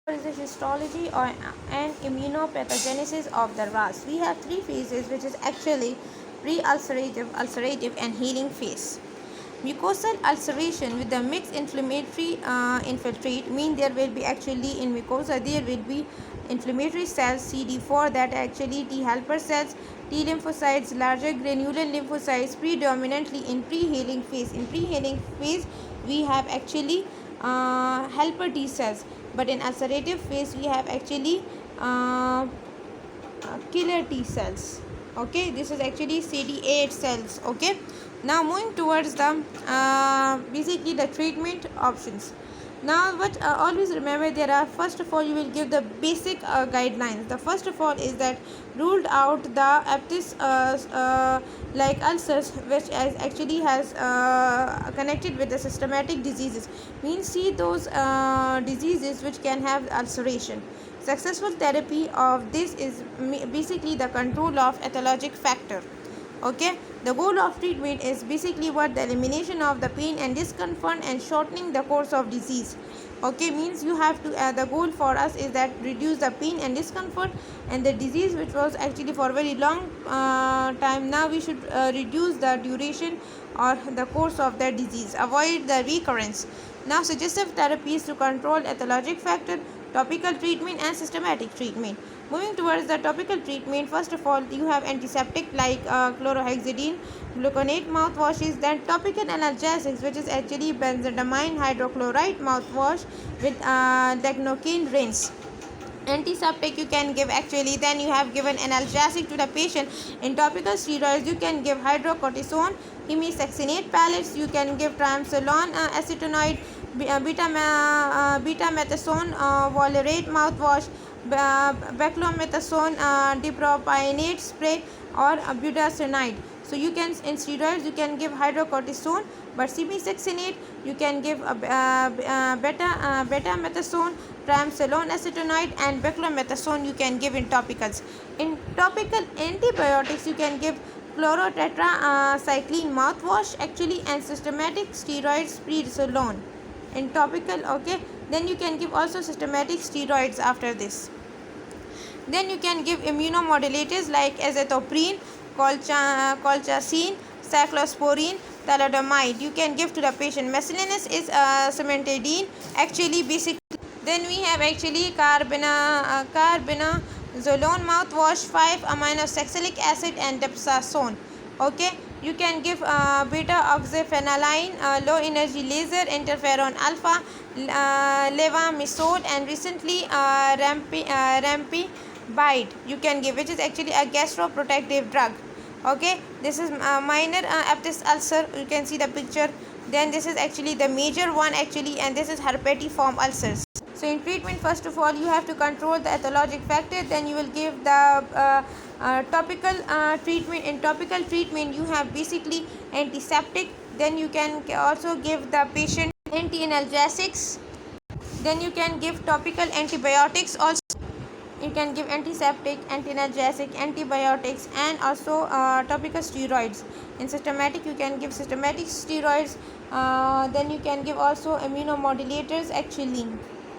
is the histology or and immunopathogenesis of the RAS. We have three phases, which is actually pre-ulcerative, ulcerative, and healing phase. Mucosal ulceration with the mixed inflammatory infiltrate mean there will be actually in mucosa there will be inflammatory cells CD4 that actually T helper cells, T lymphocytes, larger granular lymphocytes predominantly in pre-healing phase. In pre-healing phase we have actually helper T cells, but in ulcerative phase we have actually killer T cells. Okay, this is actually CD8 cells. Okay, now moving towards the basically the treatment options. Now what always remember, there are, first of all you will give the basic guidelines. The first of all is that ruled out the aptis like ulcers which actually has connected with the systematic diseases, means see those diseases which can have ulceration. Successful therapy of this is basically the control of etiologic factor. Okay, the goal of treatment is basically what, the elimination of the pain and discomfort and shortening the course of disease. Okay, means you have to the goal for us is that reduce the pain and discomfort and the disease which was actually for very long time. Now we should reduce the duration or the course of the disease, avoid the recurrence. Now suggestive therapies to control etiologic factor, topical treatment and systematic treatment. Moving towards the topical treatment, first of all you have antiseptic like chlorhexidine, gluconate mouthwashes, then topical analgesics which is actually benzodiazepine hydrochloride mouthwash with degnocaine rinse. Antiseptic you can give actually, then you have given analgesic to the patient. In topical steroids you can give hydrocortisone, hemisuccinate pellets, you can give triamcinolone acetonide, betamethasone valerate mouthwash, beclomethasone dipropionate spray, or budesonide. So you can, in steroids you can give hydrocortisone, but hemisuccinate you can give betamethasone, triamcinolone acetonide, and beclomethasone you can give in topicals. In topical antibiotics you can give chlorotetracycline mouthwash actually, and systematic steroids prednisolone in topical. Okay, then you can give also systematic steroids after this. Then you can give immunomodulators like azathioprine, colchicine, cyclosporine, thalidomide. You can give to the patient. Mescelinus is cimetidine actually basically. Then we have actually carbinazolone mouthwash, 5-aminosaxalic acid, and dapsone. Okay, you can give beta oxyphenyline, low energy laser, interferon alpha, levamisole, and recently rampibide you can give, which is actually a gastroprotective drug. Okay, this is minor aptis ulcer, you can see the picture. Then this is actually the major one actually, and this is herpetiform ulcers. So in treatment, first of all you have to control the etiologic factor, then you will give the topical treatment. In topical treatment you have basically antiseptic, then you can also give the patient anti-analgesics, then you can give topical antibiotics also. You can give antiseptic, anti-analgesic, antibiotics, and also topical steroids. In systematic you can give systematic steroids, then you can give also immunomodulators actually.